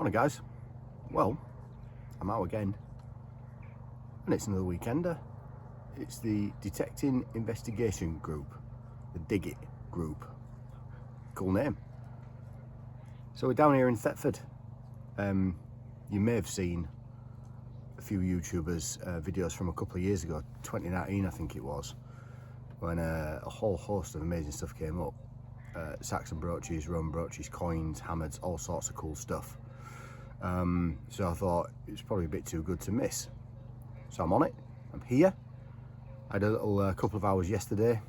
Morning guys. Well, I'm out again and it's another weekender. It's the Detecting Investigation Group, the Dig It group. Cool name. So we're down here in Thetford. You may have seen a few YouTubers videos from a couple of years ago, 2019 I think it was, when a whole host of amazing stuff came up. Saxon brooches, Roman brooches, coins, hammers, all sorts of cool stuff. So I thought it was probably a bit too good to miss. So I'm on it, I'm here. I had a little couple of hours yesterday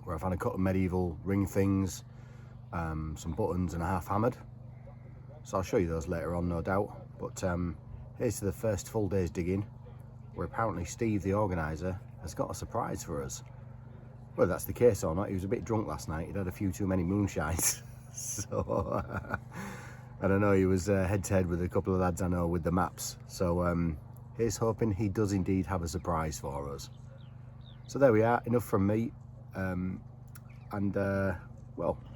where I've had a couple of medieval ring things, some buttons and a half hammered. So I'll show you those later on, no doubt. But here's to the first full day's digging, where apparently Steve, the organiser, has got a surprise for us. Whether that's the case or not, he was a bit drunk last night. He'd had a few too many moonshines. So I don't know, he was head to head with a couple of lads I know with the maps. So here's hoping he does indeed have a surprise for us. So there we are, enough from me. Well,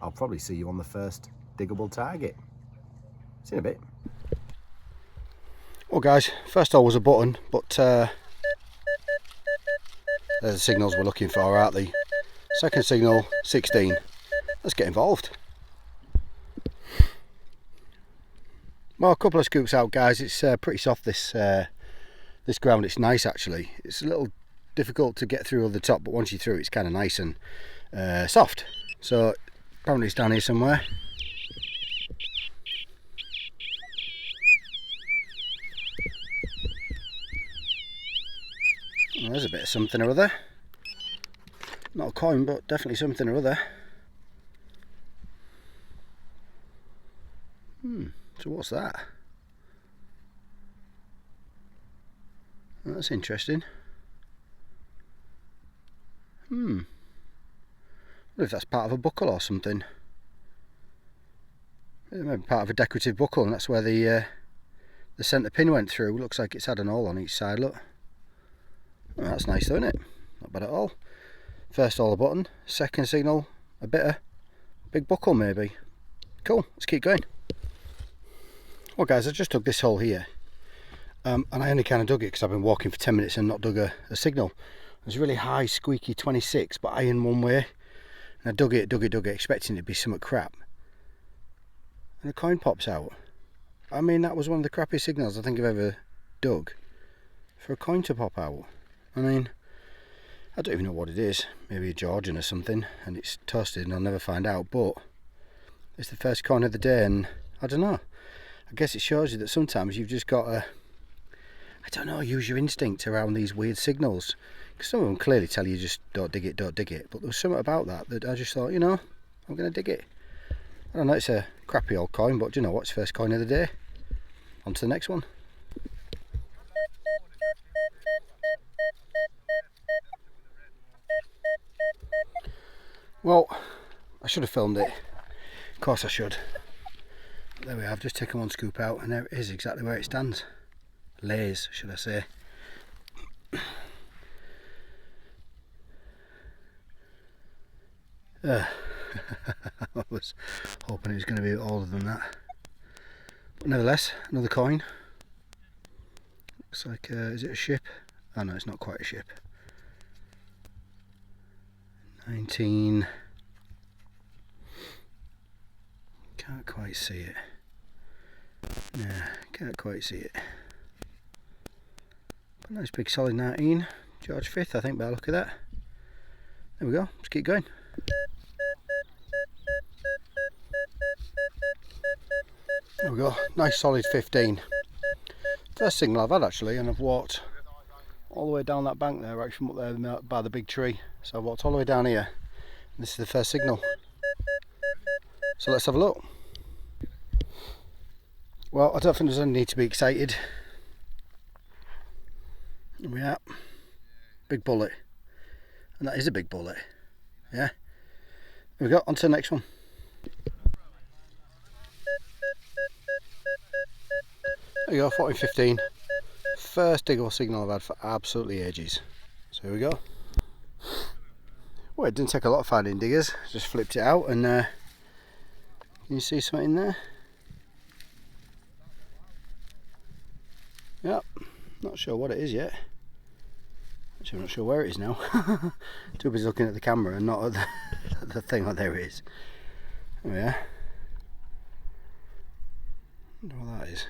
I'll probably see you on the first diggable target. See you in a bit. Well guys, first hole was a button, but there's the signals we're looking for, aren't they? Second signal, 16. Let's get involved. Well, a couple of scoops out guys. It's pretty soft, this ground. It's nice actually. It's a little difficult to get through on the top, but once you're through it's kind of nice and soft. So apparently it's down here somewhere. Well, there's a bit of something or other. Not a coin, but definitely something or other. So what's that? That's interesting. I wonder if that's part of a buckle or something. Maybe part of a decorative buckle, and that's where the centre pin went through. Looks like it's had an hole on each side, look. Well, that's nice though, isn't it? Not bad at all. First hole a button, second signal a big buckle maybe. Cool, let's keep going. Well guys, I just dug this hole here, and I only kind of dug it because I've been walking for 10 minutes and not dug a signal. It was a really high squeaky 26, but iron one way, and I dug it, expecting it to be somewhat crap, and a coin pops out. I mean, that was one of the crappiest signals I think I've ever dug, for a coin to pop out. I mean, I don't even know what it is, maybe a Georgian or something, and it's toasted and I'll never find out, but it's the first coin of the day, and I don't know. I guess it shows you that sometimes you've just got to, I don't know, use your instinct around these weird signals. Because some of them clearly tell you just don't dig it. But there was something about that I just thought, you know, I'm going to dig it. I don't know, it's a crappy old coin, but do you know what? It's first coin of the day. On to the next one. Well, I should have filmed it. Of course I should. There we have, just taken one scoop out, and there it is, exactly where it stands. Lays, should I say. I was hoping it was going to be older than that. But nevertheless, another coin. Looks like, is it a ship? Oh no, it's not quite a ship. 19... Can't quite see it. Yeah, can't quite see it. But nice big solid 19. George V, I think, by the look of that. There we go, let's keep going. There we go, nice solid 15. First signal I've had actually, and I've walked all the way down that bank there, right from up there by the big tree. So I've walked all the way down here, and this is the first signal. So let's have a look. Well, I don't think there's any need to be excited. Here we are. Big bullet. And that is a big bullet. Yeah. Here we go, on to the next one. There you go, 1415. First diggable signal I've had for absolutely ages. So here we go. Well, it didn't take a lot of finding diggers. Just flipped it out and can you see something in there? Yep, not sure what it is yet. Actually, I'm not sure where it is now. Too busy looking at the camera and not at the thing. Oh, there it is. Oh yeah. I wonder what that is.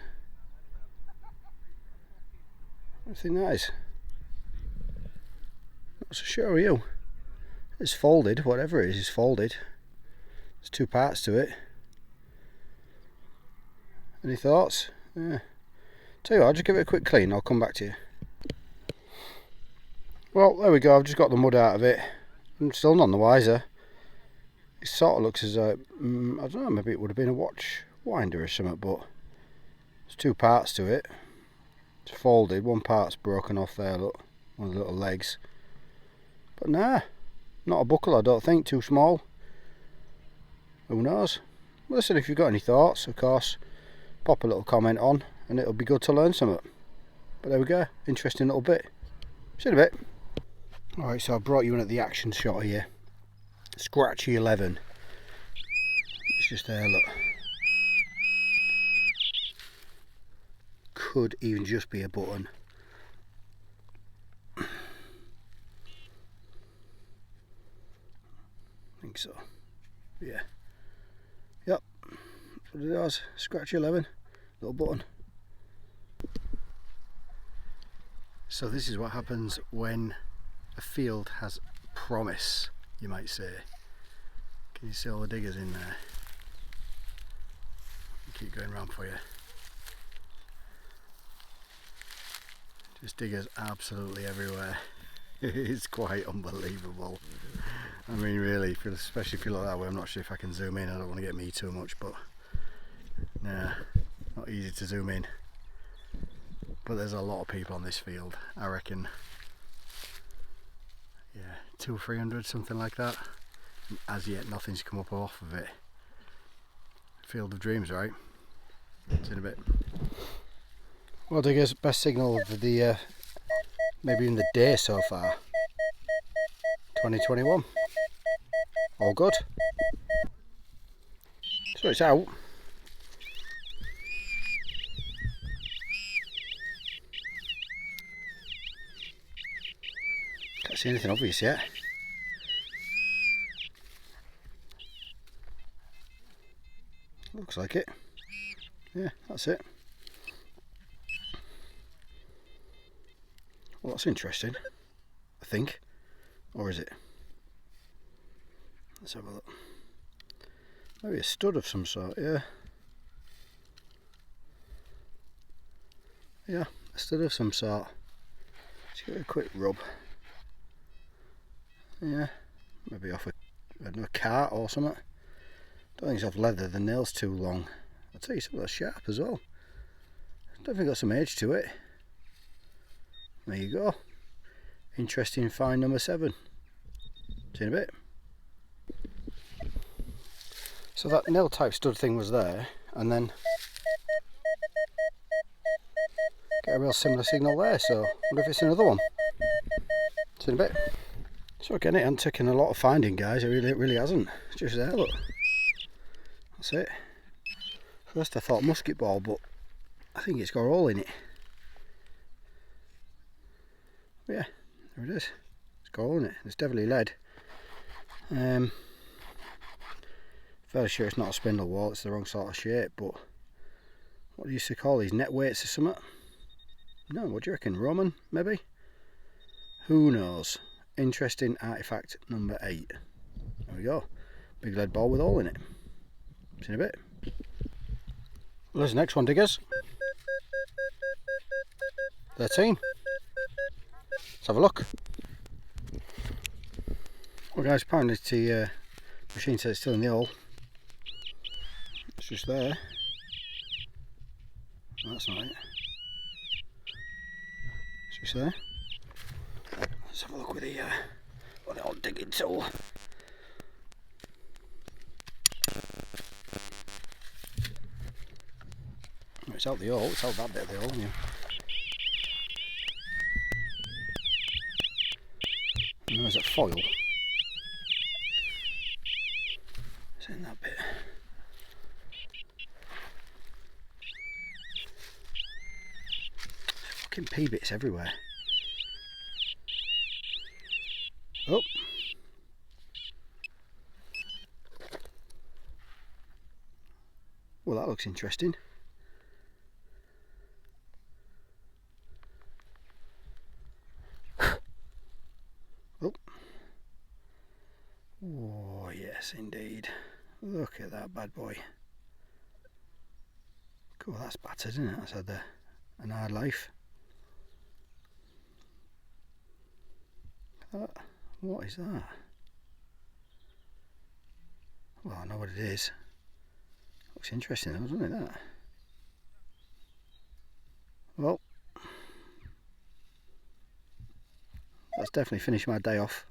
What do you think that is? Not so sure, are you? It's folded, whatever it is folded. There's 2 parts to it. Any thoughts? Yeah. Tell you what, I'll just give it a quick clean, I'll come back to you. Well, there we go, I've just got the mud out of it. I'm still none the wiser. It sort of looks as though, I don't know, maybe it would have been a watch winder or something, but there's 2 parts to it. It's folded, 1 part's broken off there, look, one of the little legs. But nah, not a buckle I don't think, too small. Who knows? Listen, if you've got any thoughts, of course, pop a little comment on and it'll be good to learn something. But there we go, interesting little bit. See you in a bit. Alright, so I brought you in at the action shot here. Scratchy 11. It's just there, look. Could even just be a button. I think so. Yeah. Yep. That's what it is. Scratchy 11. Little button. So this is what happens when a field has promise, you might say. Can you see all the diggers in there? I'll keep going round for you. Just diggers absolutely everywhere. It's quite unbelievable. I mean, really, especially if you look that way. I'm not sure if I can zoom in. I don't want to get me too much, but nah, not easy to zoom in. But there's a lot of people on this field. I reckon, yeah, 200 or 300, something like that. And as yet, nothing's come up off of it. Field of dreams, right? See you in a bit. Well, diggers, best signal of the maybe in the day so far. 2021. All good. So it's out. Can't see anything obvious yet. Looks like it. Yeah, that's it. Well, that's interesting, I think. Or is it? Let's have a look. Maybe a stud of some sort, yeah. Yeah, a stud of some sort. Let's give it a quick rub. Yeah, maybe off a, I don't know, a cart or something. Don't think it's off leather, the nail's too long. I'll tell you something, that's sharp as well. Definitely got some age to it. There you go. Interesting find number 7. See you in a bit. So that nail type stud thing was there, and then get a real similar signal there, so I wonder if it's another one. See you in a bit. So again, it hasn't taken a lot of finding, guys. It really hasn't. It's just there, look. That's it. First I thought musket ball, but I think it's got a hole in it. But yeah, there it is. It's got a hole in it. It's definitely lead. Fairly sure it's not a spindle wall, it's the wrong sort of shape, but what do you used to call these, net weights or something? No, what do you reckon, Roman maybe? Who knows? Interesting artifact number 8. There we go. Big lead ball with a hole in it. See you in a bit. Well, there's the next one, diggers. 13. Let's have a look. Well guys, apparently the machine says it's still in the hole. It's just there. Oh, that's not it. It's just there. Let's have a look with the old digging tool. It's out the hole, it's out that bit of the hole. Yeah. And there's that foil. It's in that bit. Fucking pea bits everywhere. Oh. Well, that looks interesting. Oh. Oh, yes, indeed. Look at that bad boy. Cool, that's battered, isn't it? That's had an hard life. What is that? Well, I know what it is. Looks interesting though, doesn't it, that? Well, that's definitely finished my day off.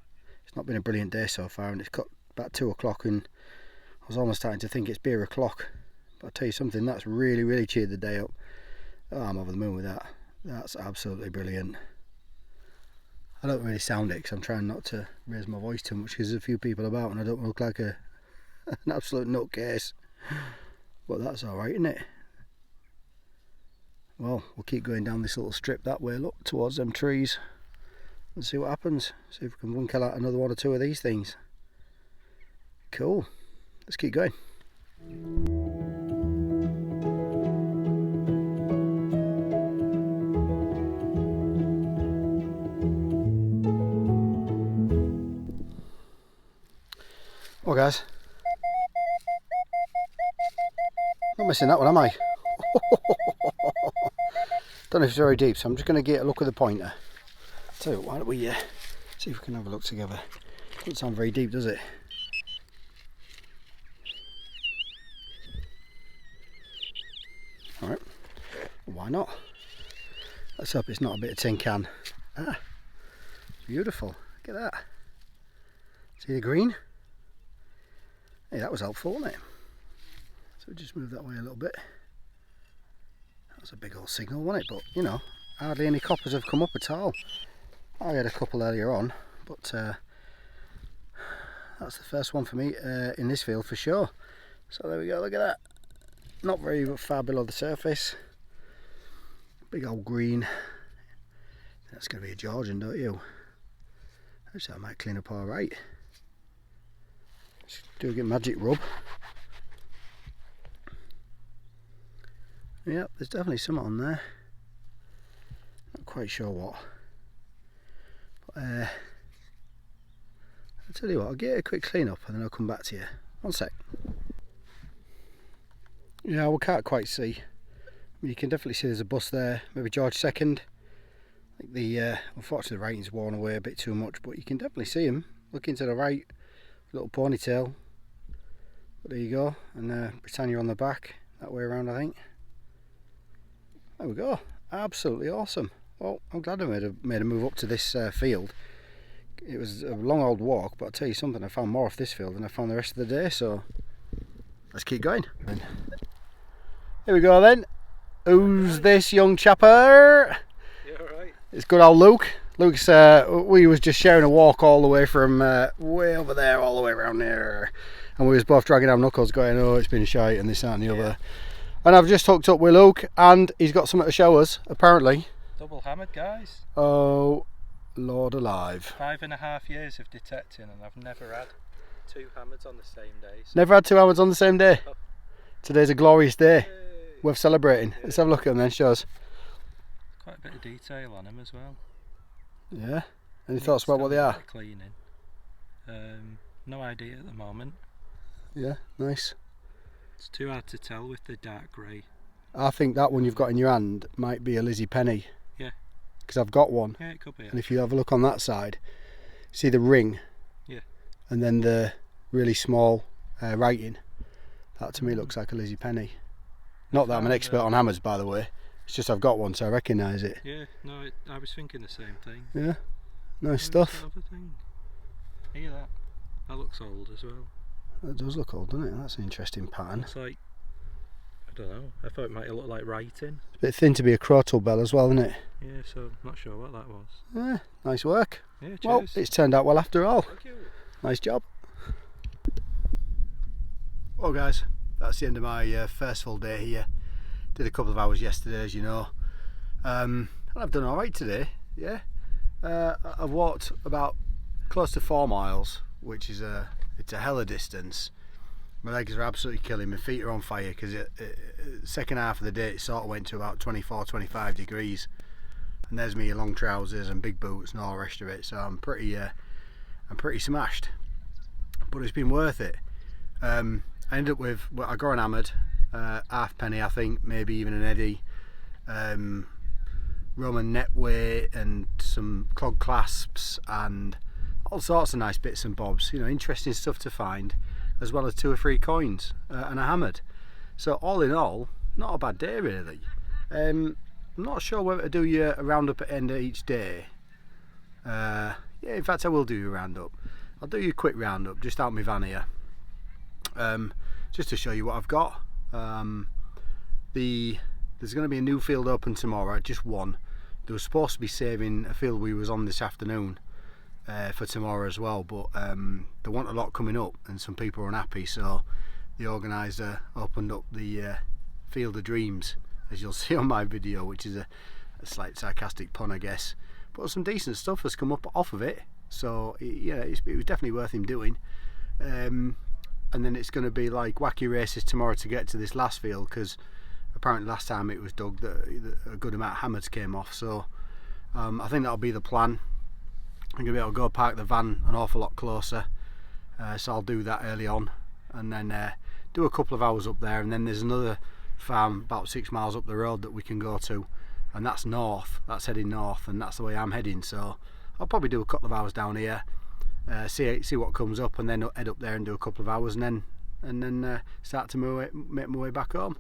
It's not been a brilliant day so far, and it's got about 2 o'clock, and I was almost starting to think it's beer o'clock. But I'll tell you something, that's really cheered the day up. Oh, I'm over the moon with that. That's absolutely brilliant. I don't really sound it because I'm trying not to raise my voice too much, because there's a few people about and I don't look like an absolute nutcase. But that's alright, isn't it? Well, we'll keep going down this little strip that way, look, towards them trees, and see what happens. See if we can winkle out another 1 or 2 of these things. Cool. Let's keep going. Well guys, not missing that one, am I? Don't know if it's very deep, so I'm just going to get a look at the pointer. So why don't we see if we can have a look together. Doesn't sound very deep, does it? Alright, why not? Let's hope it's not a bit of tin can. Ah, beautiful, look at that. See the green? Hey, that was helpful, wasn't it? So we just move that way a little bit. That was a big old signal, wasn't it? But, you know, hardly any coppers have come up at all. I had a couple earlier on, but that's the first one for me in this field for sure. So there we go, look at that. Not very far below the surface. Big old green. That's going to be a Georgian, don't you? Actually, I might clean up alright. Do a magic rub. Yep, there's definitely some on there. Not quite sure what. But, I'll tell you what, I'll get a quick clean up and then I'll come back to you. 1 sec. Yeah, we can't quite see. I mean, you can definitely see there's a bus there, maybe George II. I think the unfortunately the writing's worn away a bit too much, but you can definitely see him. Looking to the right, little ponytail. But there you go, and Britannia on the back, that way around I think. There we go, absolutely awesome. Well, I'm glad I made a move up to this field. It was a long old walk, but I'll tell you something, I found more off this field than I found the rest of the day, so let's keep going. Here we go then. Who's this young chapper? You alright? It's good old Luke. Luke's, we was just sharing a walk all the way from way over there, all the way around there. And we was both dragging our knuckles going, oh, it's been shite and this, that and the other. And I've just hooked up with Luke and he's got something to show us, apparently. Double hammered, guys. Oh, Lord alive. 5.5 years of detecting and I've never had 2 hammers on the same day. So Never had 2 hammers on the same day? Oh. Today's a glorious day. Yay. Worth celebrating. Yeah. Let's have a look at them then, show us. Quite a bit of detail on them as well. Yeah? Any thoughts about what they are? Cleaning. No idea at the moment. Yeah, nice. It's too hard to tell with the dark grey. I think that one you've got in your hand might be a Lizzie Penny. Yeah. Because I've got one. Yeah, it could be. And if you have a look on that side, see the ring? Yeah. And then the really small writing. That to me looks like a Lizzie Penny. Not that I'm an expert on hammers, by the way. It's just I've got one, so I recognise it. Yeah, no, I was thinking the same thing. Yeah, nice Oh, stuff. sort of a thing. Hear that? That looks old as well. That does look old, doesn't it? That's an interesting pattern. It's like, I don't know, I thought it might look like writing. It's a bit thin to be a crotal bell as well, isn't it? Yeah, so I'm not sure what that was. Yeah, nice work. Yeah, cheers. Well, it's turned out well after all. Thank you. Nice job. Well guys, that's the end of my first full day here. Did a couple of hours yesterday, as you know. and I've done alright today, yeah. I've walked about close to 4 miles, which is it's a hell of a distance. My legs are absolutely killing, my feet are on fire because second half of the day it sort of went to about 24-25 degrees, and there's me in long trousers and big boots and all the rest of it, so I'm pretty smashed, but it's been worth it. I ended up with, well, I got an hammered, halfpenny I think, maybe even an eddy, Roman net weight and some clog clasps and all sorts of nice bits and bobs, you know, interesting stuff to find, as well as 2 or 3 coins and a hammered. So all in all, not a bad day really. I'm not sure whether to do you a roundup at the end of each day. Yeah, in fact I will do you a roundup. I'll do you a quick roundup just out my van here, just to show you what I've got. There's going to be a new field open tomorrow, just one. They were supposed to be saving a field we was on this afternoon for tomorrow as well, but they want a lot coming up and some people are unhappy, so the organiser opened up the Field of Dreams, as you'll see on my video, which is a slight sarcastic pun I guess, but some decent stuff has come up off of it, so yeah, it was definitely worth him doing. And then it's going to be like wacky races tomorrow to get to this last field, because apparently last time it was dug that a good amount of hammers came off, so I think that'll be the plan. I'm going to be able to go park the van an awful lot closer, so I'll do that early on, and then do a couple of hours up there, and then there's another farm about 6 miles up the road that we can go to, and that's north, that's heading north, and that's the way I'm heading, so I'll probably do a couple of hours down here, see what comes up, and then head up there and do a couple of hours, and then start to make my way back home.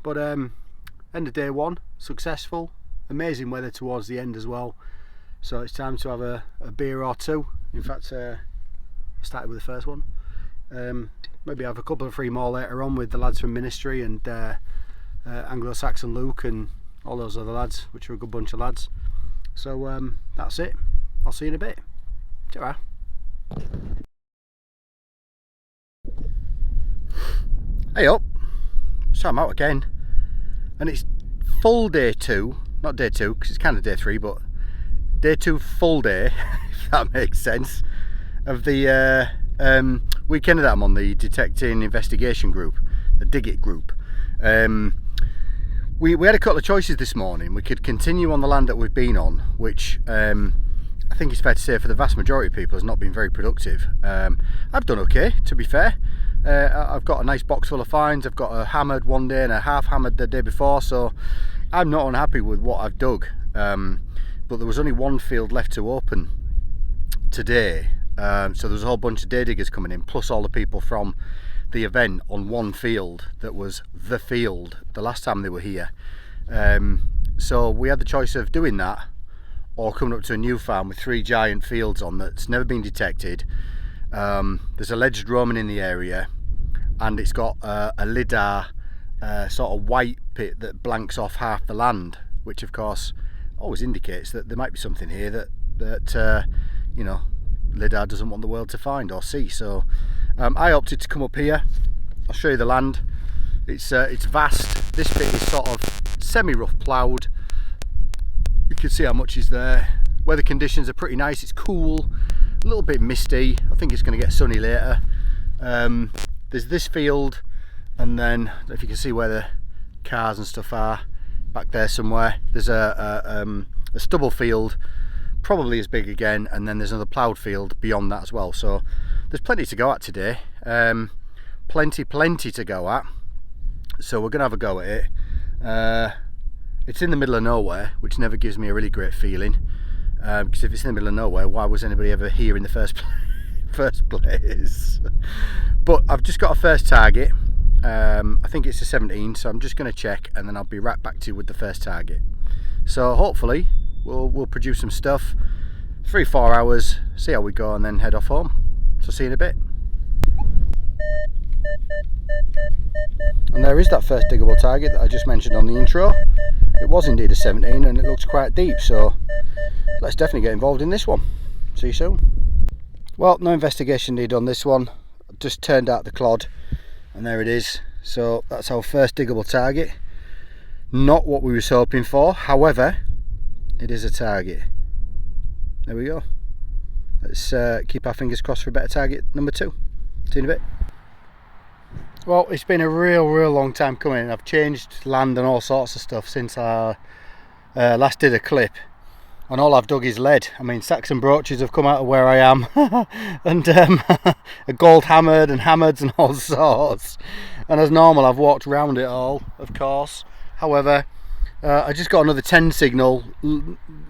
But end of day one, successful, amazing weather towards the end as well, so it's time to have a beer or two. In fact, I started with the first one, maybe have a couple of 3 more later on with the lads from Ministry and Anglo-Saxon Luke and all those other lads, which are a good bunch of lads. So that's it, I'll see you in a bit. Ta-ra. Hey up, so I'm out again, and it's full day 2, not day 2 because it's kind of day 3, but day 2 full day, if that makes sense, of the weekend that I'm on, the Detecting Investigation group, the Dig It group. We had a couple of choices this morning. We could continue on the land that we've been on, which I think it's fair to say for the vast majority of people has not been very productive. I've done okay, to be fair. I've got a nice box full of finds. I've got a hammered one day and a half hammered the day before, so I'm not unhappy with what I've dug. But there was only one field left to open today, so there was a whole bunch of day diggers coming in, plus all the people from the event on one field that was the field the last time they were here. So we had the choice of doing that or coming up to a new farm with 3 giant fields on that's never been detected. There's alleged roaming in the area, and it's got a lidar sort of white pit that blanks off half the land, which of course always indicates that there might be something here that you know, lidar doesn't want the world to find or see. So I opted to come up here. I'll show you the land. It's vast. This bit is sort of semi-rough ploughed. You can see how much is there. Weather conditions are pretty nice. It's cool, a little bit misty. I think it's going to get sunny later. There's this field, and then I don't know if you can see where the cars and stuff are back there somewhere. There's a stubble field, probably as big again, and then there's another ploughed field beyond that as well. So there's plenty to go at today. Plenty to go at. So we're gonna have a go at it. It's in the middle of nowhere, which never gives me a really great feeling, because if it's in the middle of nowhere, why was anybody ever here in the first place? But I've just got a first target. I think it's a 17, so I'm just going to check, and then I'll be right back to you with the first target. So hopefully we'll produce some stuff, 3-4 hours, see how we go, and then head off home. So see you in a bit. And there is that first diggable target that I just mentioned on the intro. It was indeed a 17, and it looks quite deep, so let's definitely get involved in this one. See you soon. Well, no investigation needed on this one. Just turned out the clod, and there it is. So that's our first diggable target. Not what we was hoping for. However, it is a target. There we go. Let's keep our fingers crossed for a better target number 2. See you in a bit. Well, it's been a real long time coming. I've changed land and all sorts of stuff since I last did a clip, and all I've dug is lead. I mean, Saxon brooches have come out of where I am, and a gold hammered and hammers and all sorts. And as normal, I've walked round it all, of course. However, I just got another 10 signal,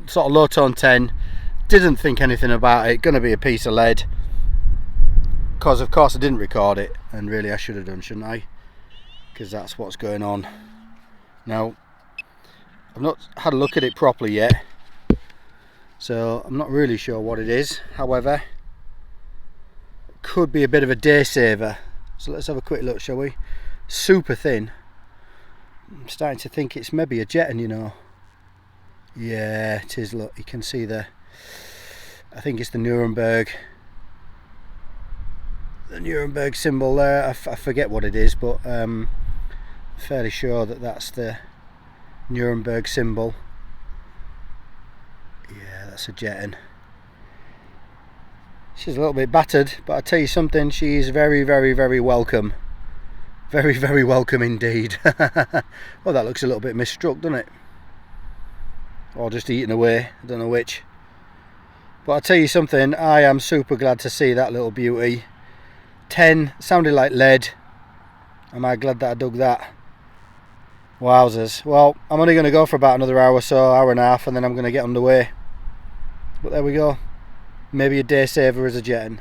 sort of low tone 10. Didn't think anything about it. Gonna be a piece of lead, because of course I didn't record it, and really I should have done, shouldn't I? Because that's what's going on. Now, I've not had a look at it properly yet, so I'm not really sure what it is. However, it could be a bit of a day saver. So let's have a quick look, shall we? Super thin. I'm starting to think it's maybe a jetton, you know. Yeah, it is. Look, you can see the, I think it's the Nuremberg symbol there. I forget what it is, but fairly sure that that's the Nuremberg symbol. Yeah, that's a jetton. She's a little bit battered, but I tell you something, she is very welcome. Very welcome indeed. Well, that looks a little bit misstruck, doesn't it? Or just eaten away, I don't know which. But I tell you something, I am super glad to see that little beauty. 10 sounded like lead. Am I glad that I dug that? Wowzers. Well, I'm only going to go for about another hour or so, hour and a half, and then I'm going to get underway. But there we go. Maybe a day saver as a jetton.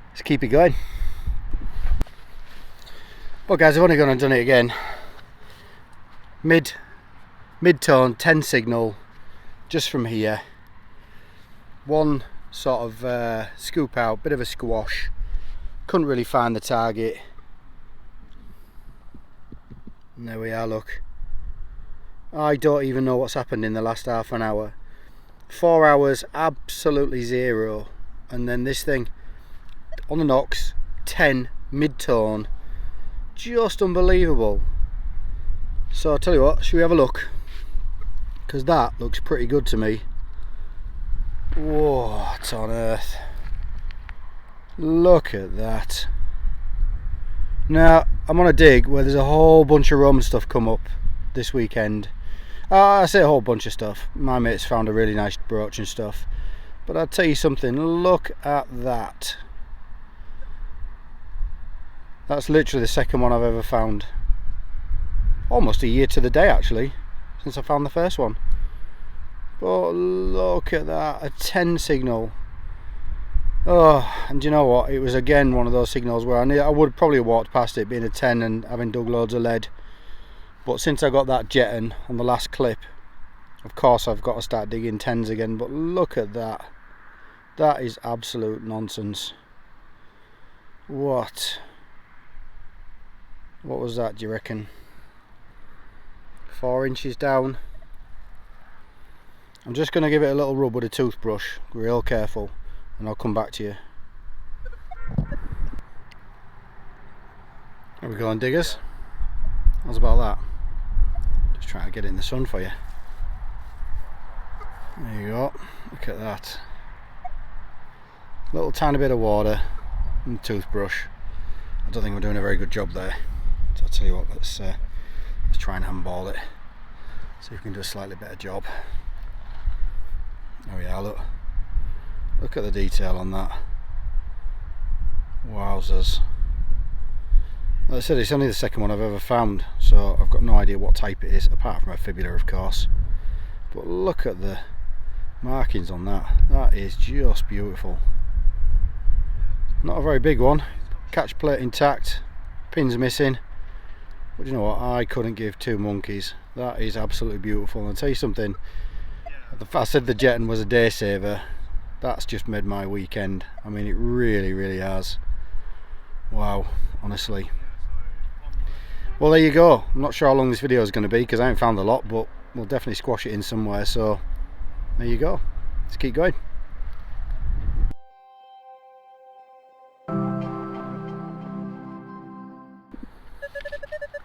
Let's keep it going. Well guys, I've only gone and done it again. Mid-tone, 10 signal, just from here. One sort of scoop out, bit of a squash. Couldn't really find the target. And there we are, look. I don't even know what's happened in the last half an hour. 4 hours, absolutely zero. And then this thing, on the knocks, 10, mid-tone. Just unbelievable. So I'll tell you what, should we have a look? Because that looks pretty good to me. What on earth? Look at that. Now, I'm on a dig where there's a whole bunch of Roman stuff come up this weekend. I say a whole bunch of stuff. My mates found a really nice brooch and stuff. But I'll tell you something, look at that. That's literally the second one I've ever found. Almost a year to the day actually, since I found the first one. But look at that, a 10 signal. Oh, and you know what, it was again one of those signals where I would probably have walked past it being a 10 and having dug loads of lead. But since I got that jetton on the last clip, of course I've got to start digging 10s again. But look at that. That is absolute nonsense. What was that, do you reckon? 4 inches down. I'm just going to give it a little rub with a toothbrush, real careful, and I'll come back to you. There we go on, diggers. How's about that? Just trying to get in the sun for you. There you go, look at that. Little tiny bit of water and toothbrush. I don't think we're doing a very good job there. So I'll tell you what, let's try and handball it. See if we can do a slightly better job. There we are, look. Look at the detail on that. Wowzers. Like I said, it's only the second one I've ever found, so I've got no idea what type it is, apart from a fibula of course. But look at the markings on that. That is just beautiful. Not a very big one. Catch plate intact, pins missing. But you know what, I couldn't give two monkeys. That is absolutely beautiful. And I'll tell you something, I said the jetton was a day saver. That's just made my weekend. I mean, it really has. Wow, honestly. Well, there you go. I'm not sure how long this video is going to be because I haven't found a lot, but we'll definitely squash it in somewhere. So there you go. Let's keep going.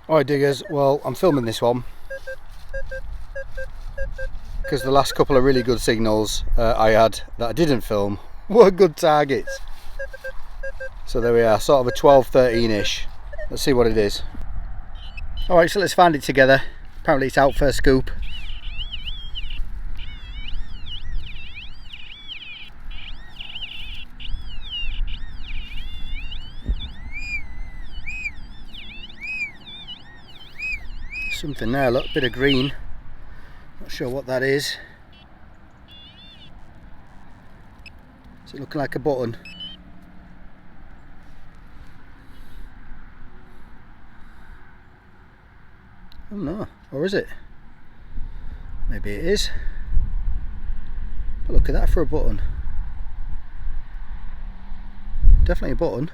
Alright diggers, well I'm filming this one because the last couple of really good signals I had that I didn't film were good targets. So there we are, sort of a 12-13-ish. Let's see what it is. Alright, so let's find it together. Apparently it's out for a scoop. Something there, look, bit of green. Not sure what that is. Is it looking like a button? Oh no, or is it? Maybe it is. But look at that for a button. Definitely a button.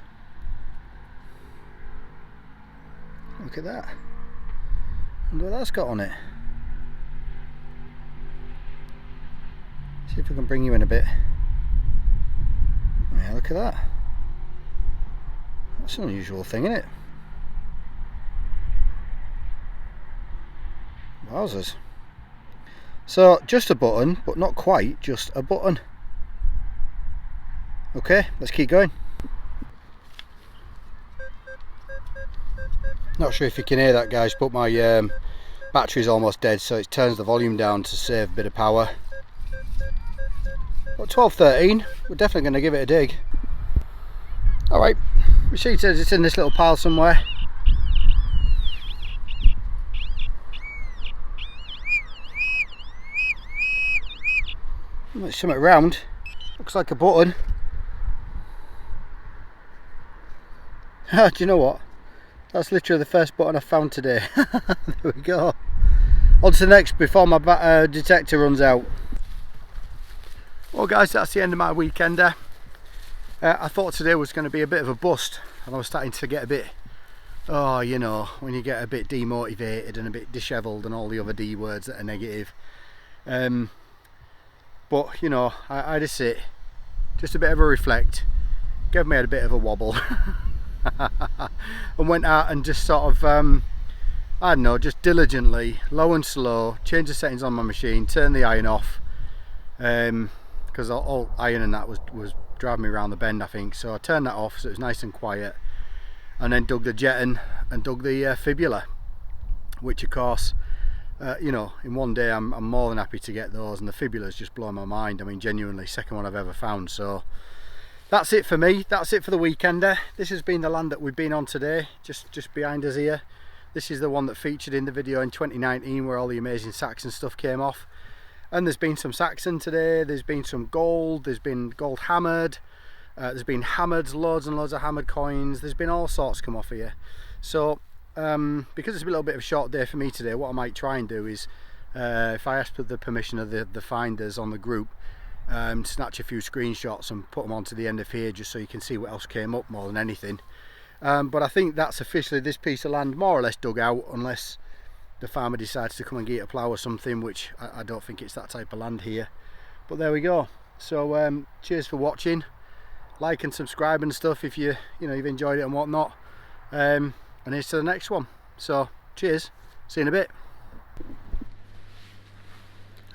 Look at that. Wonder what that's got on it. See if we can bring you in a bit. Yeah, look at that. That's an unusual thing, isn't it? Wowzers. So, just a button, but not quite just a button. Okay, let's keep going. Not sure if you can hear that, guys, but my battery's almost dead, so it turns the volume down to save a bit of power. But 12-13, we're definitely going to give it a dig. Alright, machine says it's in this little pile somewhere. There's something around, looks like a button. Do you know what? That's literally the first button I found today. There we go. On to the next before my detector runs out. Well guys, that's the end of my weekender. I thought today was going to be a bit of a bust, and I was starting to get a bit, oh, you know, when you get a bit demotivated and a bit dishevelled and all the other D words that are negative. But you know, I had a sit, just a bit of a reflect, gave me a bit of a wobble. And went out and just sort of I don't know, just diligently, low and slow, change the settings on my machine, turn the iron off, because all iron and that was driving me around the bend, I think. So I turned that off so it was nice and quiet, and then dug the jetton and dug the fibula, which of course, you know, in one day I'm more than happy to get those, and the fibula's just blown my mind. I mean, genuinely, second one I've ever found. So that's it for me, that's it for the weekender. This has been the land that we've been on today, just behind us here. This is the one that featured in the video in 2019 where all the amazing Saxon stuff came off. And there's been some Saxon today, there's been some gold, there's been gold hammered, there's been hammered, loads and loads of hammered coins, there's been all sorts come off here. So because it's a little bit of a short day for me today, what I might try and do is, if I ask for the permission of the finders on the group, snatch a few screenshots and put them onto the end of here just so you can see what else came up more than anything. But I think that's officially this piece of land more or less dug out, unless the farmer decides to come and get a plough or something, which I don't think it's that type of land here. But there we go. So cheers for watching, like and subscribe and stuff if you've enjoyed it and whatnot. And here's to the next one. So cheers, see you in a bit.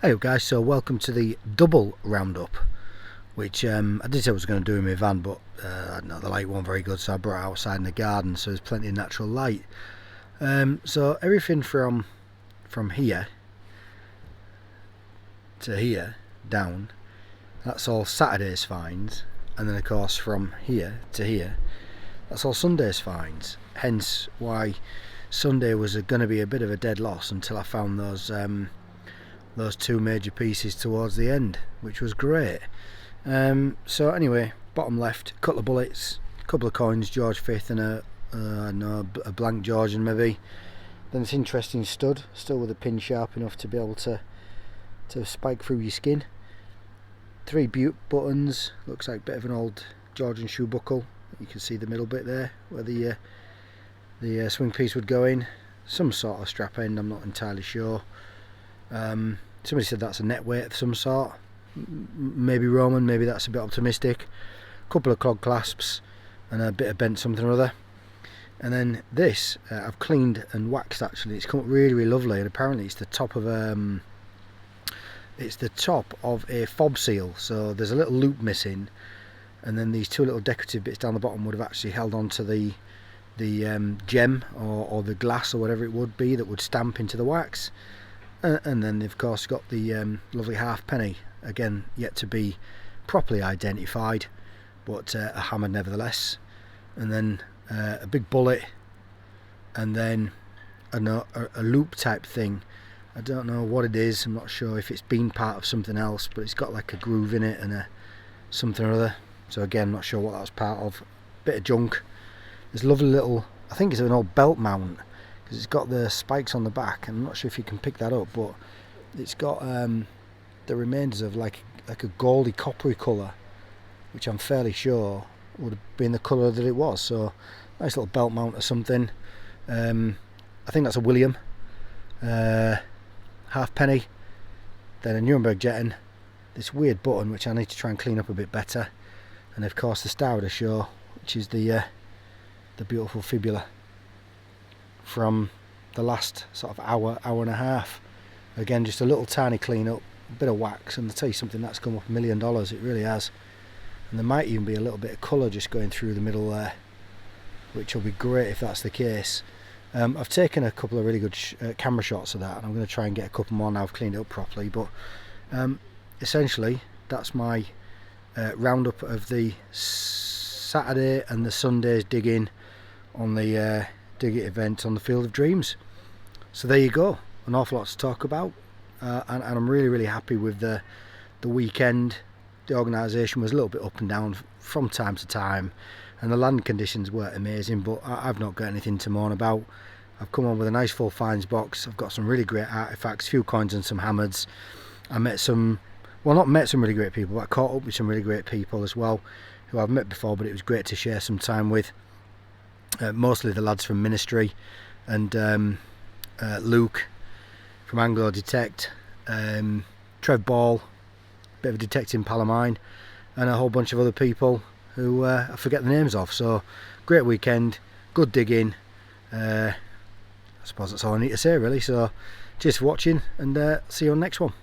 Hey guys, so welcome to the double roundup, which I did say I was going to do in my van, but I don't know, the light wasn't very good, so I brought it outside in the garden so there's plenty of natural light. So everything from here to here down, that's all Saturday's finds, and then of course from here to here, that's all Sunday's finds. Hence why Sunday was going to be a bit of a dead loss until I found those two major pieces towards the end, which was great. So anyway, bottom left, a couple of bullets, a couple of coins, George V and a blank Georgian maybe. Then this interesting stud, still with a pin sharp enough to be able to spike through your skin. 3 butte buttons, looks like a bit of an old Georgian shoe buckle. You can see the middle bit there where the swing piece would go in. Some sort of strap end, I'm not entirely sure. Somebody said that's a net weight of some sort, maybe Roman, maybe that's a bit optimistic. A couple of clog clasps and a bit of bent something or other. And then this I've cleaned and waxed actually. It's come up really, really lovely, and apparently it's the top of a it's the top of a fob seal, so there's a little loop missing, and then these two little decorative bits down the bottom would have actually held onto the gem or the glass or whatever it would be that would stamp into the wax. And then they've of course got the lovely halfpenny, again yet to be properly identified, but a hammer nevertheless. And then a big bullet, and then a loop type thing. I don't know what it is, I'm not sure if it's been part of something else, but it's got like a groove in it and a something or other. So again, not sure what that was part of. Bit of junk. There's a lovely little, I think it's an old belt mount, because it's got the spikes on the back, and I'm not sure if you can pick that up, but it's got the remainders of like a goldy coppery colour, which I'm fairly sure would have been the colour that it was. So nice little belt mount or something. I think that's a William. Halfpenny, then a Nuremberg jetton, this weird button which I need to try and clean up a bit better, and of course the Star of the Show, which is the beautiful fibula from the last sort of hour and a half. Again, just a little tiny clean up, a bit of wax, and I'll tell you something, that's come up $1 million, it really has. And there might even be a little bit of colour just going through the middle there, which will be great if that's the case. I've taken a couple of really good camera shots of that, and I'm going to try and get a couple more now I've cleaned it up properly. But essentially that's my roundup of the Saturday and the Sunday's digging on the Dig It event on the Field of Dreams. So there you go, an awful lot to talk about, and I'm really happy with the weekend. The organisation was a little bit up and down from time to time, and the land conditions weren't amazing, but I've not got anything to moan about. I've come on with a nice full finds box. I've got some really great artefacts, few coins and some hammers. I met some, well, not met some really great people, but I caught up with some really great people as well, who I've met before, but it was great to share some time with. Mostly the lads from Ministry, and Luke from Anglo Detect, Trev Ball, bit of a detecting pal of mine, and a whole bunch of other people who I forget the names of. So great weekend, good digging. I suppose that's all I need to say really. So cheers for watching, and see you on the next one.